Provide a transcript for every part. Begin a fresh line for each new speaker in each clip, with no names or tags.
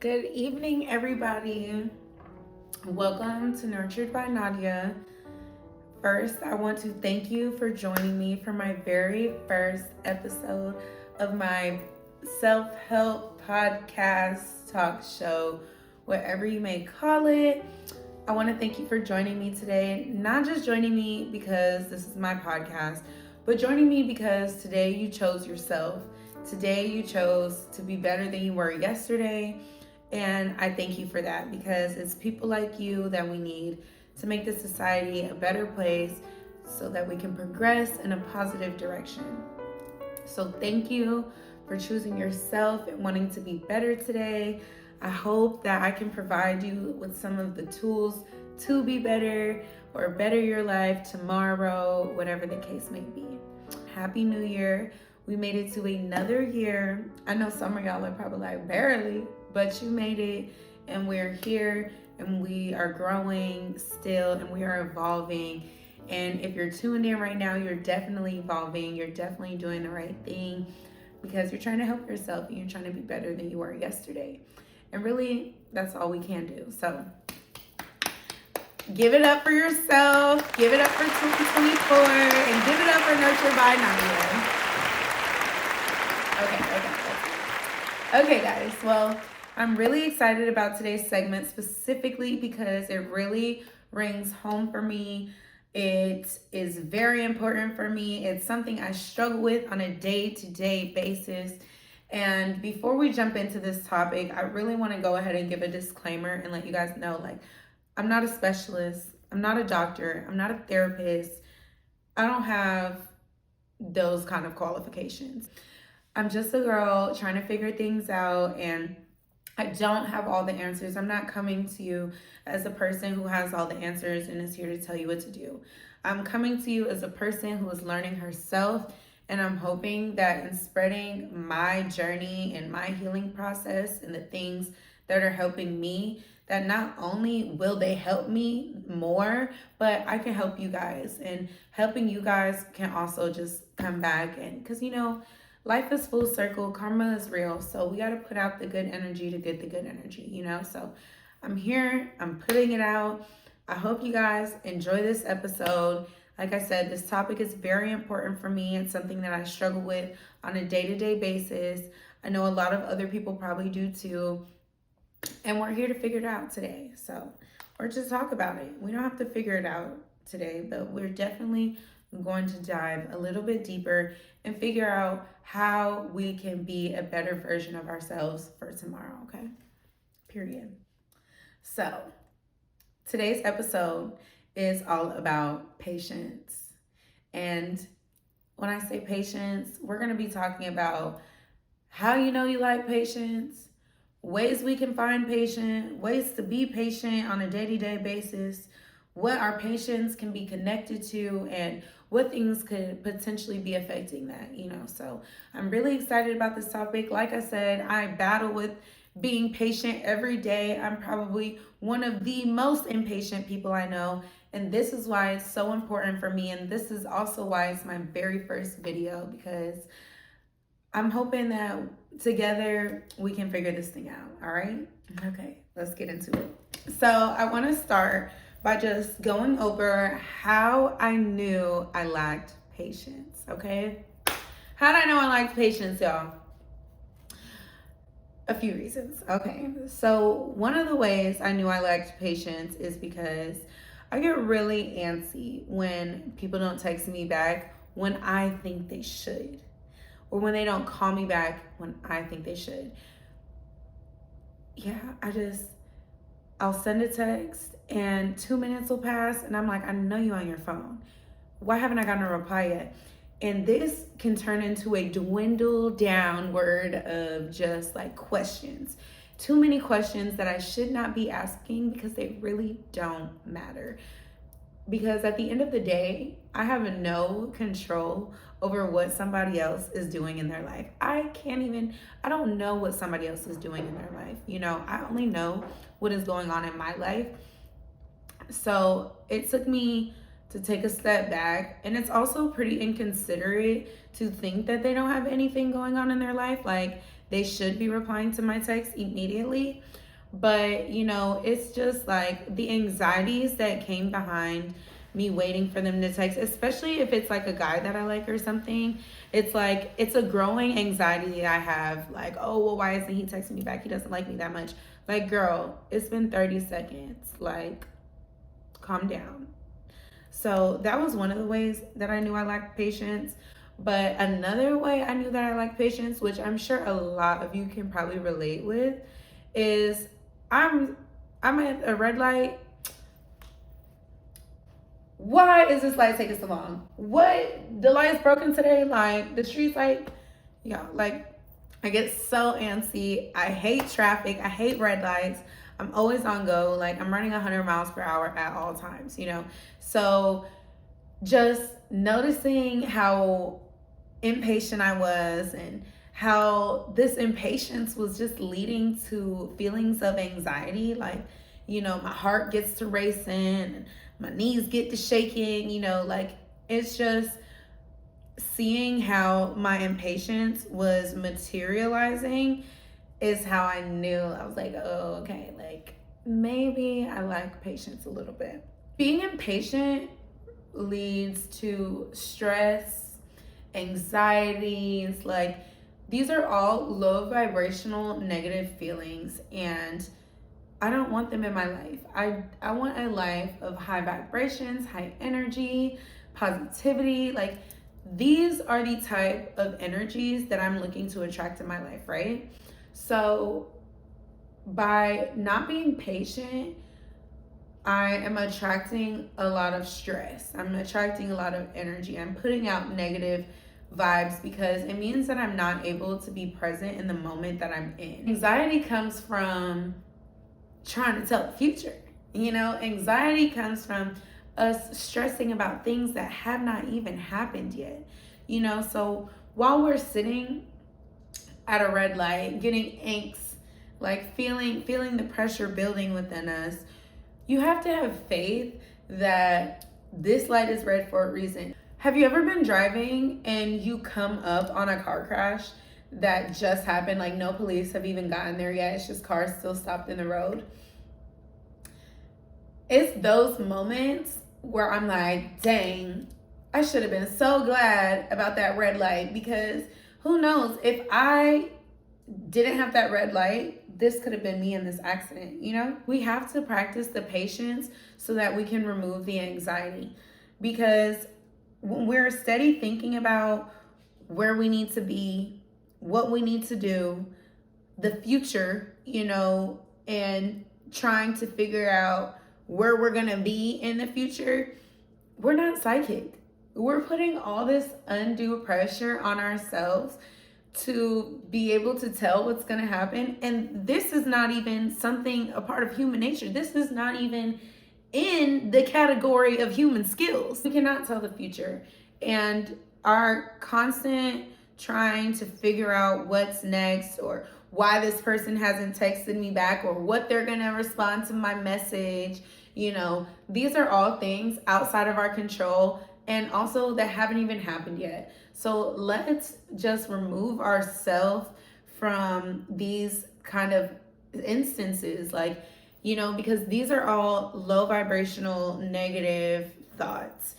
Good evening, everybody. Welcome to Nurtured by Nadia. First, I want to thank you for joining me for my very first episode of my self help podcast, talk show, whatever you may call it. I want to thank you for joining me today. Not just joining me because this is my podcast, but joining me because today you chose yourself. Today you chose to be better than you were yesterday. And I thank you for that because it's people like you that we need to make this society a better place so that we can progress in a positive direction. So thank you for choosing yourself and wanting to be better today. I hope that I can provide you with some of the tools to be better or better your life tomorrow, whatever the case may be. Happy New Year. We made it to another year. I know some of y'all are probably like, barely, but you made it, and we're here, and we are growing still, and we are evolving. And if you're tuned in right now, you're definitely evolving. You're definitely doing the right thing because you're trying to help yourself and you're trying to be better than you were yesterday. And really, that's all we can do. So give it up for yourself, give it up for 2024, and give it up for Nurtured by Nadia. Okay, guys. Well, I'm really excited about today's segment specifically because it really rings home for me. It is very important for me. It's something I struggle with on a day-to-day basis. And before we jump into this topic, I really want to go ahead and give a disclaimer and let you guys know, like, I'm not a specialist. I'm not a doctor. I'm not a therapist. I don't have those kind of qualifications. I'm just a girl trying to figure things out, and I don't have all the answers. I'm not coming to you as a person who has all the answers and is here to tell you what to do. I'm coming to you as a person who is learning herself, and I'm hoping that in spreading my journey and my healing process and the things that are helping me, that not only will they help me more, but I can help you guys. And helping you guys can also just come back, and because life is full circle, karma is real. So we got to put out the good energy to get the good energy, So I'm here, I'm putting it out. I hope you guys enjoy this episode. Like I said, this topic is very important for me. It's something that I struggle with on a day-to-day basis. I know a lot of other people probably do too. And we're here to figure it out today. So, or just talk about it. We don't have to figure it out today, but we're definitely going to dive a little bit deeper and figure out how we can be a better version of ourselves for tomorrow, okay? Period. So, today's episode is all about patience. And when I say patience, we're going to be talking about how you know you like patience, ways we can find patience, ways to be patient on a day-to-day basis, what our patience can be connected to, and what things could potentially be affecting that, So I'm really excited about this topic. Like I said, I battle with being patient every day. I'm probably one of the most impatient people I know. And this is why it's so important for me. And this is also why it's my very first video, because I'm hoping that together we can figure this thing out. All right? Okay, let's get into it. So I want to start by just going over how I knew I lacked patience, okay? How did I know I lacked patience, y'all? A few reasons. Okay, so one of the ways I knew I lacked patience is because I get really antsy when people don't text me back when I think they should, or when they don't call me back when I think they should. Yeah, I'll send a text and 2 minutes will pass and I'm like, I know you're on your phone. Why haven't I gotten a reply yet? And this can turn into a dwindle downward of just like questions. Too many questions that I should not be asking because they really don't matter. Because at the end of the day, I have no control over what somebody else is doing in their life. I don't know what somebody else is doing in their life. I only know what is going on in my life. So it took me to take a step back. And it's also pretty inconsiderate to think that they don't have anything going on in their life. Like, they should be replying to my text immediately. But, you know, it's just like the anxieties that came behind me waiting for them to text, especially if it's like a guy that I like or something. It's like, it's a growing anxiety that I have. Like, oh, well, why isn't he texting me back? He doesn't like me that much. Like, girl, it's been 30 seconds. Like, calm down. So that was one of the ways that I knew I lacked patience. But another way I knew that I lacked patience, which I'm sure a lot of you can probably relate with, is I'm at a red light. Why is this light taking so long? What? The light's broken today? Like, the street's light? Yeah, like, I get so antsy. I hate traffic. I hate red lights. I'm always on go. Like, I'm running 100 miles per hour at all times, you know? So just noticing how impatient I was and how this impatience was just leading to feelings of anxiety. Like, you know, my heart gets to racing and my knees get to shaking, you know, like it's just seeing how my impatience was materializing is how I knew. I was like, oh, okay, like maybe I lack patience a little bit. Being impatient leads to stress, anxieties, like these are all low vibrational negative feelings, and I don't want them in my life. I want a life of high vibrations, high energy, positivity. Like these are the type of energies that I'm looking to attract in my life, right? So by not being patient, I am attracting a lot of stress. I'm attracting a lot of energy. I'm putting out negative vibes because it means that I'm not able to be present in the moment that I'm in. Anxiety comes from trying to tell the future. You know, anxiety comes from us stressing about things that have not even happened yet. You know, so while we're sitting at a red light, getting angst, like feeling the pressure building within us, you have to have faith that this light is red for a reason. Have you ever been driving and you come up on a car crash that just happened? Like no police have even gotten there yet. It's just cars still stopped in the road. It's those moments where I'm like, dang, I should have been so glad about that red light, because who knows, if I didn't have that red light, this could have been me in this accident, you know? We have to practice the patience so that we can remove the anxiety, because when we're steady thinking about where we need to be, what we need to do, the future, you know, and trying to figure out where we're gonna be in the future, we're not psychic. We're putting all this undue pressure on ourselves to be able to tell what's gonna happen. And this is not even something, a part of human nature. This is not even in the category of human skills. We cannot tell the future. And our constant trying to figure out what's next, or why this person hasn't texted me back, or what they're gonna respond to my message, you know, these are all things outside of our control and also that haven't even happened yet. So let's just remove ourselves from these kind of instances, like, you know, because these are all low vibrational negative thoughts.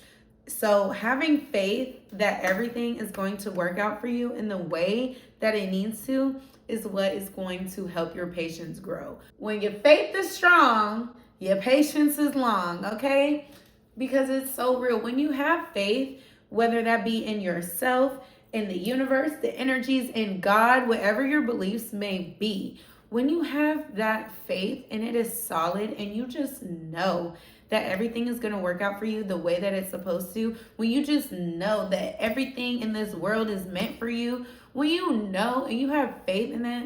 So having faith that everything is going to work out for you in the way that it needs to is what is going to help your patience grow. When your faith is strong, your patience is long, okay? Because it's so real. When you have faith, whether that be in yourself, in the universe, the energies, in God, whatever your beliefs may be, when you have that faith and it is solid and you just know that everything is going to work out for you the way that it's supposed to, when you just know that everything in this world is meant for you, when you know and you have faith in that,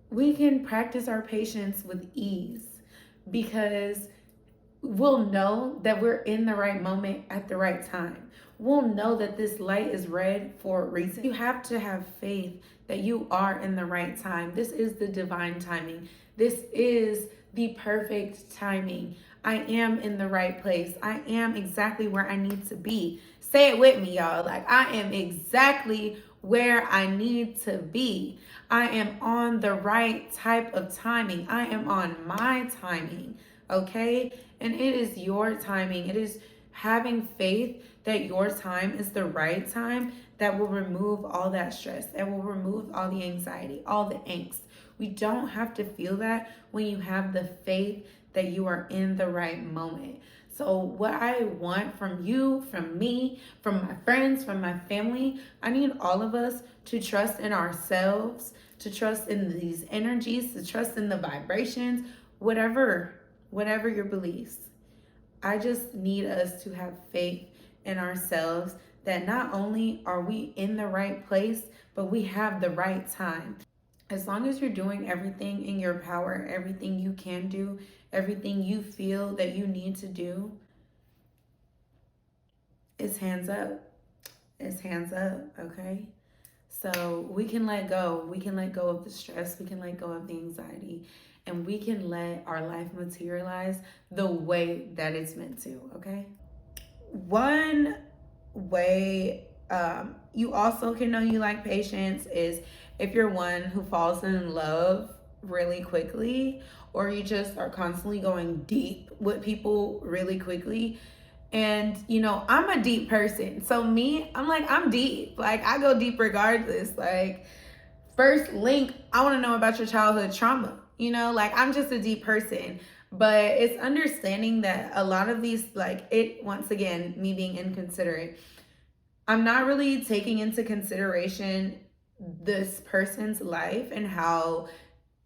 we can practice our patience with ease, because we'll know that we're in the right moment at the right time. We'll know that this light is red for a reason. You have to have faith that you are in the right time. This is the divine timing. This is the perfect timing. I am in the right place. I am exactly where I need to be. Say it with me, y'all. Like, I am exactly where I need to be. I am on the right type of timing. I am on my timing, okay? And it is your timing. It is having faith that your time is the right time that will remove all that stress, that will remove all the anxiety, all the angst. We don't have to feel that when you have the faith that you are in the right moment. So, what I want from you, from me, from my friends, from my family, I need all of us to trust in ourselves, to trust in these energies, to trust in the vibrations, whatever your beliefs. I just need us to have faith in ourselves that not only are we in the right place, but we have the right time. As long as you're doing everything in your power, everything you can do, everything you feel that you need to do, it's hands up. It's hands up, okay? So we can let go. We can let go of the stress. We can let go of the anxiety. And we can let our life materialize the way that it's meant to, okay? One way you also can know you like patience is if you're one who falls in love really quickly, or you just are constantly going deep with people really quickly. And I'm a deep person, so I'm deep. Like, I go deep regardless. Like, first link, I want to know about your childhood trauma. Like, I'm just a deep person. But it's understanding that a lot of these, like, it, once again, me being inconsiderate, I'm not really taking into consideration this person's life and how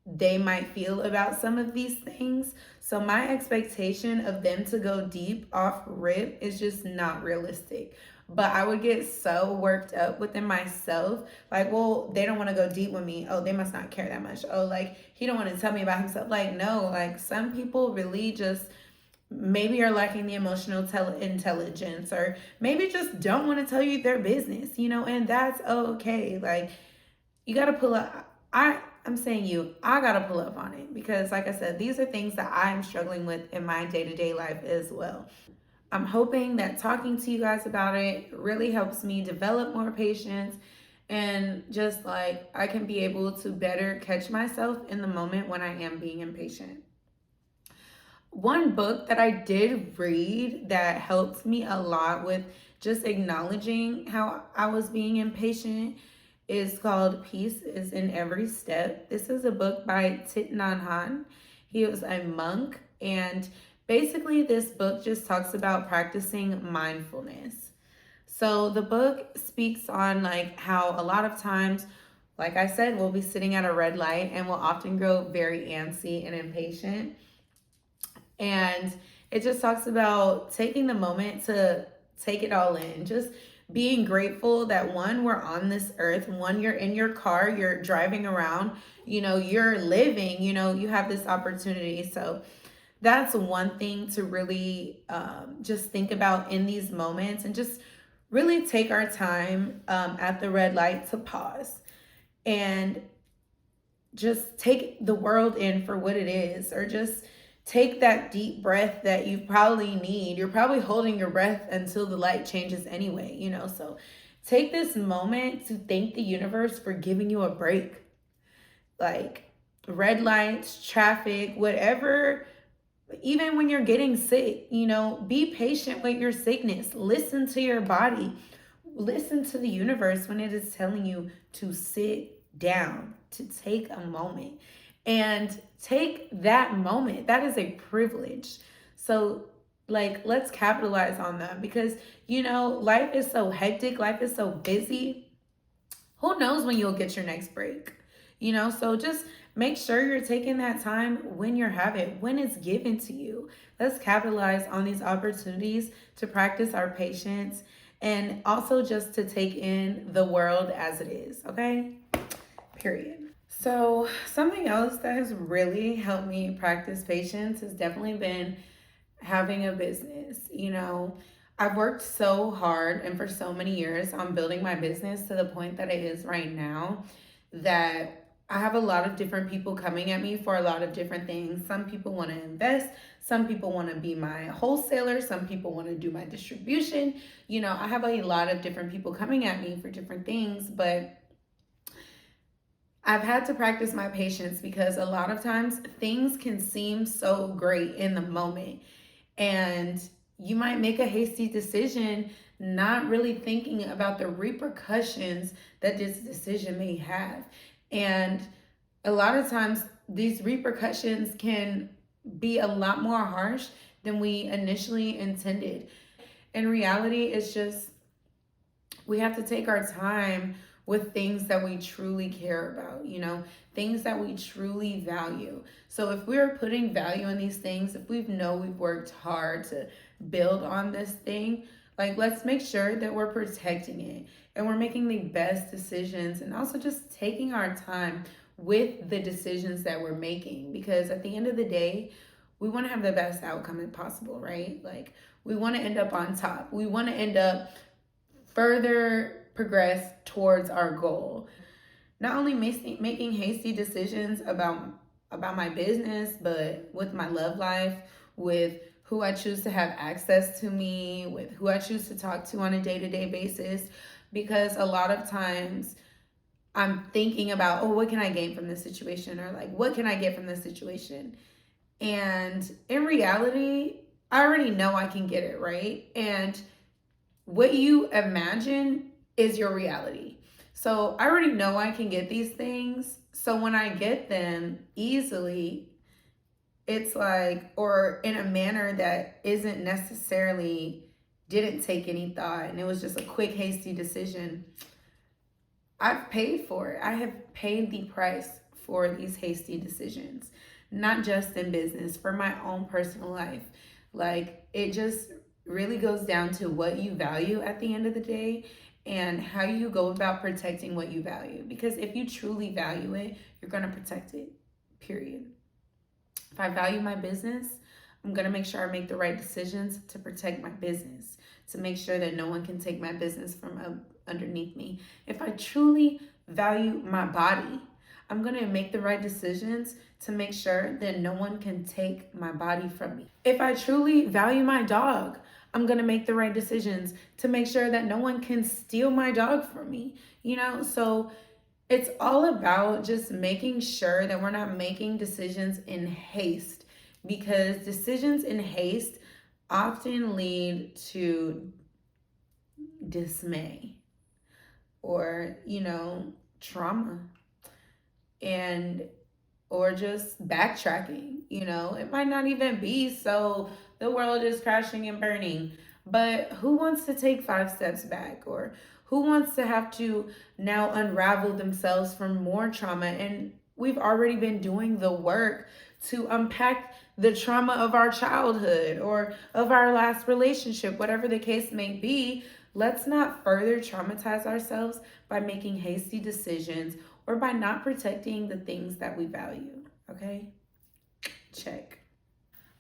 they might feel about some of these things. So my expectation of them to go deep off rip is just not realistic. But I would get so worked up within myself, like, well, they don't want to go deep with me. Oh, they must not care that much. Oh, like, he don't want to tell me about himself. Like, no, like, some people really just maybe are lacking the emotional intelligence, or maybe just don't want to tell you their business, and that's okay. Like, you got to pull up. I'm saying I got to pull up on it, because like I said, these are things that I'm struggling with in my day-to-day life as well. I'm hoping that talking to you guys about it really helps me develop more patience, and just like I can be able to better catch myself in the moment when I am being impatient. One book that I did read that helped me a lot with just acknowledging how I was being impatient is called Peace is in Every Step. This is a book by Thich Nhat Hanh. He was a monk, and basically this book just talks about practicing mindfulness. So the book speaks on like how a lot of times, like I said, we'll be sitting at a red light and we'll often grow very antsy and impatient. And it just talks about taking the moment to take it all in. Just being grateful that, one, we're on this earth. One, you're in your car, you're driving around, you're living, you have this opportunity. So that's one thing to really just think about in these moments, and just really take our time at the red light to pause and just take the world in for what it is, or just take that deep breath that you probably need. You're probably holding your breath until the light changes anyway, so take this moment to thank the universe for giving you a break. Like, red lights, traffic, whatever. Even when you're getting sick, be patient with your sickness. Listen to your body. Listen to the universe when it is telling you to sit down, to take a moment, and take that moment. That is a privilege. So, like, let's capitalize on that, because life is so hectic, life is so busy. Who knows when you'll get your next break? So just make sure you're taking that time when you have it, when it's given to you. Let's capitalize on these opportunities to practice our patience, and also just to take in the world as it is, okay? Period. So something else that has really helped me practice patience has definitely been having a business. I've worked so hard and for so many years on building my business to the point that it is right now, that I have a lot of different people coming at me for a lot of different things. Some people want to invest, some people want to be my wholesaler, some people want to do my distribution. I have a lot of different people coming at me for different things, but I've had to practice my patience because a lot of times things can seem so great in the moment, and you might make a hasty decision not really thinking about the repercussions that this decision may have. And a lot of times these repercussions can be a lot more harsh than we initially intended. In reality, it's just we have to take our time with things that we truly care about, things that we truly value. So if we're putting value in these things, if we've worked hard to build on this thing, like, let's make sure that we're protecting it and we're making the best decisions, and also just taking our time with the decisions that we're making, because at the end of the day, we want to have the best outcome possible, right? Like, we want to end up on top. We want to end up further progress towards our goal. Not only making hasty decisions about my business, but with my love life, with who I choose to have access to me, with who I choose to talk to on a day-to-day basis. Because a lot of times I'm thinking about, oh, what can I gain from this situation? Or like, what can I get from this situation? And in reality, I already know I can get it, right? And what you imagine is your reality. So I already know I can get these things. So when I get them easily, it's like, or in a manner that isn't necessarily, didn't take any thought, and it was just a quick, hasty decision, I've paid for it. I have paid the price for these hasty decisions, not just in business, for my own personal life. Like, it just really goes down to what you value at the end of the day, and how you go about protecting what you value. Because if you truly value it, you're going to protect it, period. If I value my business, I'm going to make sure I make the right decisions to protect my business, to make sure that no one can take my business from underneath me. If I truly value my body, I'm going to make the right decisions to make sure that no one can take my body from me. If I truly value my dog, I'm going to make the right decisions to make sure that no one can steal my dog from me. So it's all about just making sure that we're not making decisions in haste, because decisions in haste often lead to dismay or, trauma, and or just backtracking. It might not even be so the world is crashing and burning, but who wants to take 5 steps back, or who wants to have to now unravel themselves from more trauma? And we've already been doing the work to unpack the trauma of our childhood or of our last relationship, whatever the case may be. Let's not further traumatize ourselves by making hasty decisions or by not protecting the things that we value. Okay? Check.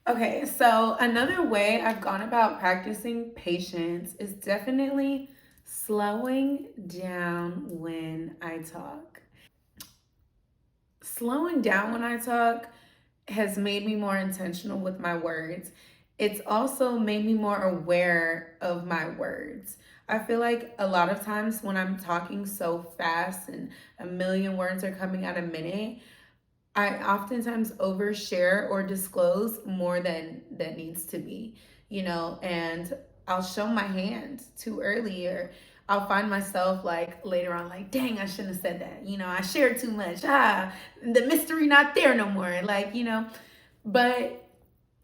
Okay, so another way I've gone about practicing patience is definitely slowing down when I talk. Slowing down when I talk has made me more intentional with my words. It's also made me more aware of my words. I feel like a lot of times when I'm talking so fast and a million words are coming out a minute, I oftentimes overshare or disclose more than that needs to be, and I'll show my hand too early, or I'll find myself like later on, like, dang, I shouldn't have said that. I shared too much. The mystery not there no more. But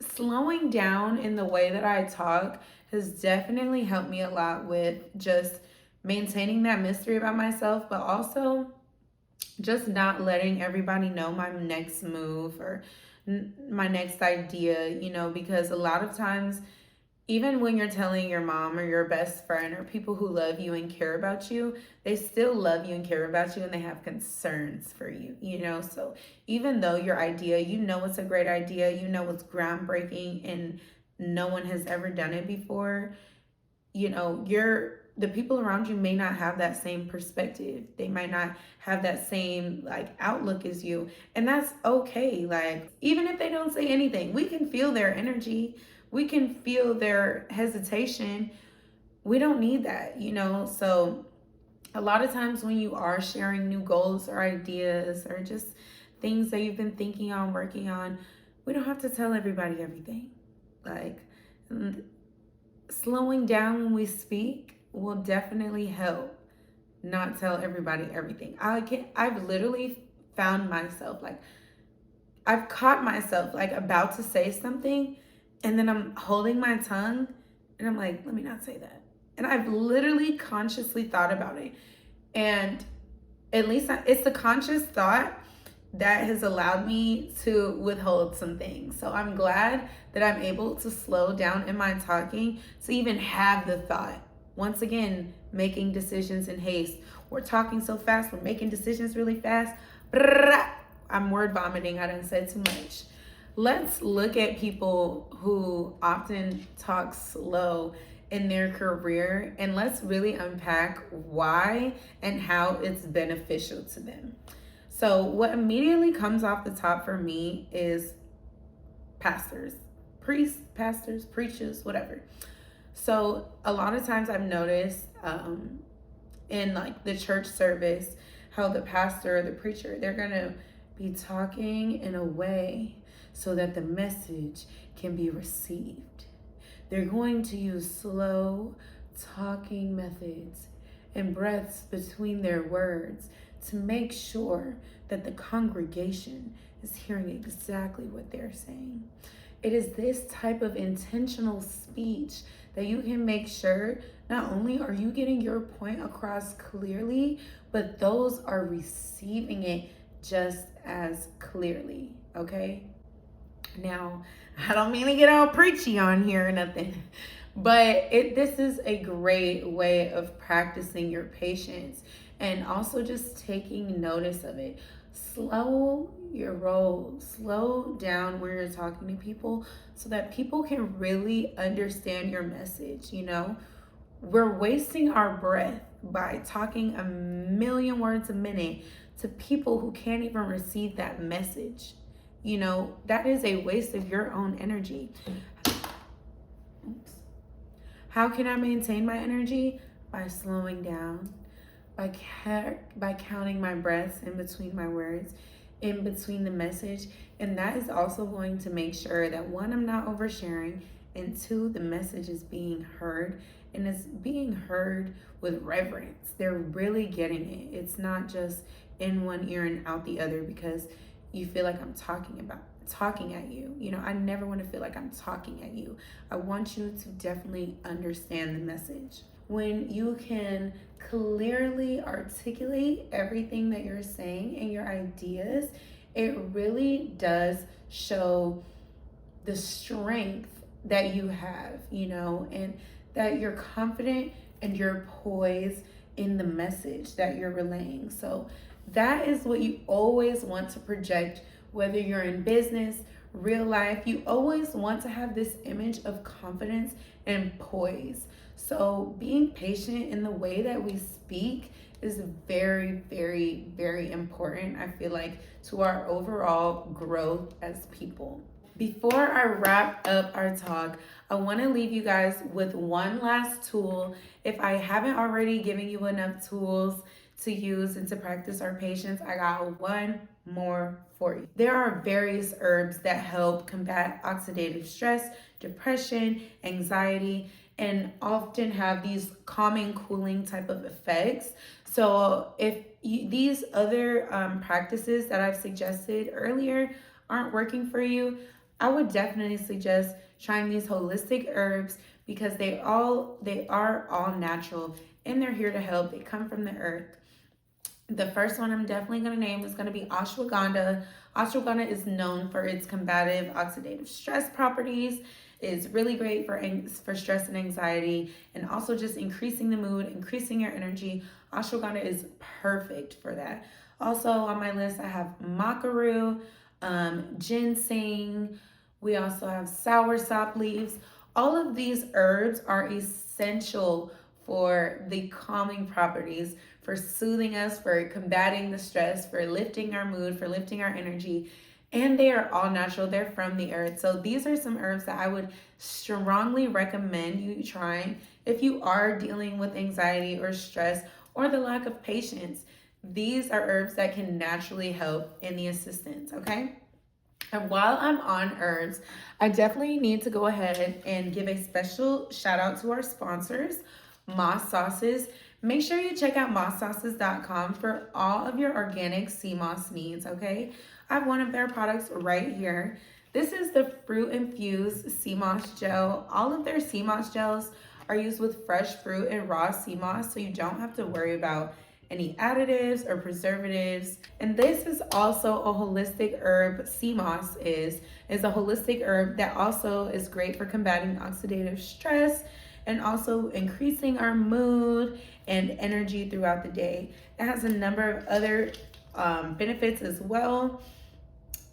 slowing down in the way that I talk has definitely helped me a lot with just maintaining that mystery about myself, but also just not letting everybody know my next move or my next idea, because a lot of times, even when you're telling your mom or your best friend or people who love you and care about you, they still love you and care about you, and they have concerns for you, So even though your idea, it's a great idea, it's groundbreaking and no one has ever done it before, you're the people around you may not have that same perspective. They might not have that same like outlook as you. And that's okay. Like, even if they don't say anything, we can feel their energy. We can feel their hesitation. We don't need that, you know? So a lot of times when you are sharing new goals or ideas or just things that you've been thinking on, working on, we don't have to tell everybody everything. Like, slowing down when we speak will definitely help not tell everybody everything. I've literally found myself like, I've caught myself like about to say something and then I'm holding my tongue and I'm like, let me not say that. And I've literally consciously thought about it. And at least it's a conscious thought that has allowed me to withhold some things. So I'm glad that I'm able to slow down in my talking to even have the thought. Once again, making decisions in haste. We're talking so fast, we're making decisions really fast. I'm word vomiting, I done said too much. Let's look at people who often talk slow in their career and let's really unpack why and how it's beneficial to them. So what immediately comes off the top for me is pastors, priests, pastors, preachers, whatever. So a lot of times I've noticed in like the church service, how the pastor, the preacher, they're gonna be talking in a way so that the message can be received. They're going to use slow talking methods and breaths between their words to make sure that the congregation is hearing exactly what they're saying. It is this type of intentional speech that you can make sure not only are you getting your point across clearly, but those are receiving it just as clearly, okay? Now, I don't mean to get all preachy on here or nothing, but this is a great way of practicing your patience and also just taking notice of it. Slow your roll, slow down when you're talking to people so that people can really understand your message. You know, we're wasting our breath by talking a million words a minute to people who can't even receive that message. You know, that is a waste of your own energy. Oops. How can I maintain my energy? By slowing down, by counting my breaths in between my words, in between the message. And that is also going to make sure that one, I'm not oversharing, and two, the message is being heard, and it's being heard with reverence. They're really getting it. It's not just in one ear and out the other because you feel like I'm talking at you. You know, I never want to feel like I'm talking at you. I want you to definitely understand the message. When you can clearly articulate everything that you're saying and your ideas, it really does show the strength that you have, you know, and that you're confident and you're poised in the message that you're relaying. So that is what you always want to project, whether you're in business, real life. You always want to have this image of confidence and poise. So being patient in the way that we speak is very, very, very important, I feel like, to our overall growth as people. Before I wrap up our talk, I want to leave you guys with one last tool. If I haven't already given you enough tools to use and to practice our patience, I got one more for you. There are various herbs that help combat oxidative stress, depression, anxiety, and often have these calming, cooling type of effects. So if these other practices that I've suggested earlier aren't working for you, I would definitely suggest trying these holistic herbs because they are all natural and they're here to help. They come from the earth. The first one I'm definitely going to name is going to be ashwagandha. Ashwagandha is known for its combative oxidative stress properties. It's really great for stress and anxiety and also just increasing the mood, increasing your energy. Ashwagandha is perfect for that. Also on my list, I have Maca Root, Ginseng. We also have Soursop Leaves. All of these herbs are essential for the calming properties, for soothing us, for combating the stress, for lifting our mood, for lifting our energy. And they are all natural. They're from the earth. So these are some herbs that I would strongly recommend you trying if you are dealing with anxiety or stress or the lack of patience. These are herbs that can naturally help in the assistance, okay? And while I'm on herbs, I definitely need to go ahead and give a special shout out to our sponsors, Moss Sauces. Make sure you check out mosssauces.com for all of your organic sea moss needs, okay? I have one of their products right here. This is the fruit infused sea moss gel. All of their sea moss gels are used with fresh fruit and raw sea moss, so you don't have to worry about any additives or preservatives. And this is also a holistic herb. Sea moss is a holistic herb that also is great for combating oxidative stress and also increasing our mood and energy throughout the day. It has a number of other benefits as well.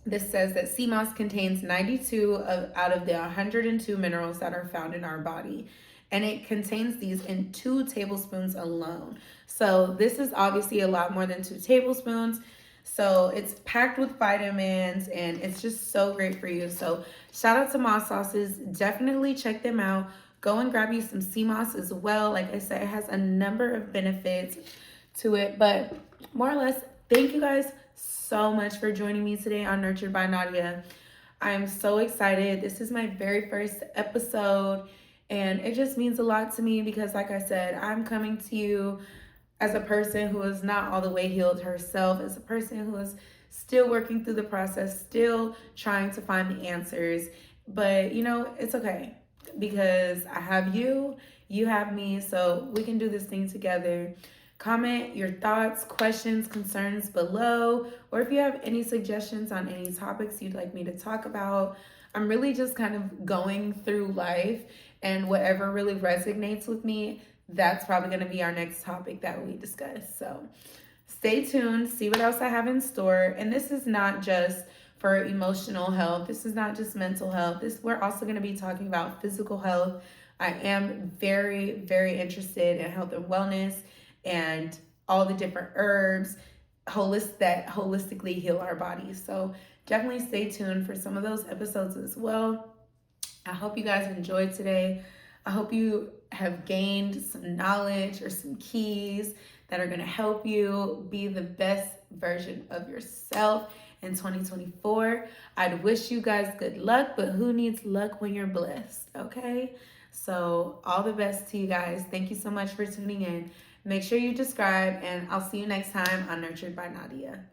This says that sea moss contains 92 out of the 102 minerals that are found in our body. And it contains these in 2 tablespoons alone. So this is obviously a lot more than 2 tablespoons. So it's packed with vitamins and it's just so great for you. So shout out to Moss Sauces. Definitely check them out. Go and grab you some sea moss as well. Like I said, it has a number of benefits to it. But more or less, thank you guys so much for joining me today on Nurtured by Nadia. I'm so excited. This is my very first episode. And it just means a lot to me because, like I said, I'm coming to you as a person who is not all the way healed herself, as a person who is still working through the process, still trying to find the answers. But, you know, it's okay because I have you, you have me, so we can do this thing together. Comment your thoughts, questions, concerns below, or if you have any suggestions on any topics you'd like me to talk about. I'm really just kind of going through life, and whatever really resonates with me, that's probably going to be our next topic that we discuss. So stay tuned, see what else I have in store. And this is not just for emotional health. This is not just mental health. We're also going to be talking about physical health. I am very, very interested in health and wellness and all the different herbs that holistically heal our bodies. So definitely stay tuned for some of those episodes as well. I hope you guys enjoyed today. I hope you have gained some knowledge or some keys that are going to help you be the best version of yourself in 2024. I'd wish you guys good luck, but who needs luck when you're blessed, okay? So all the best to you guys. Thank you so much for tuning in. Make sure you subscribe, and I'll see you next time on Nurtured by Nadia.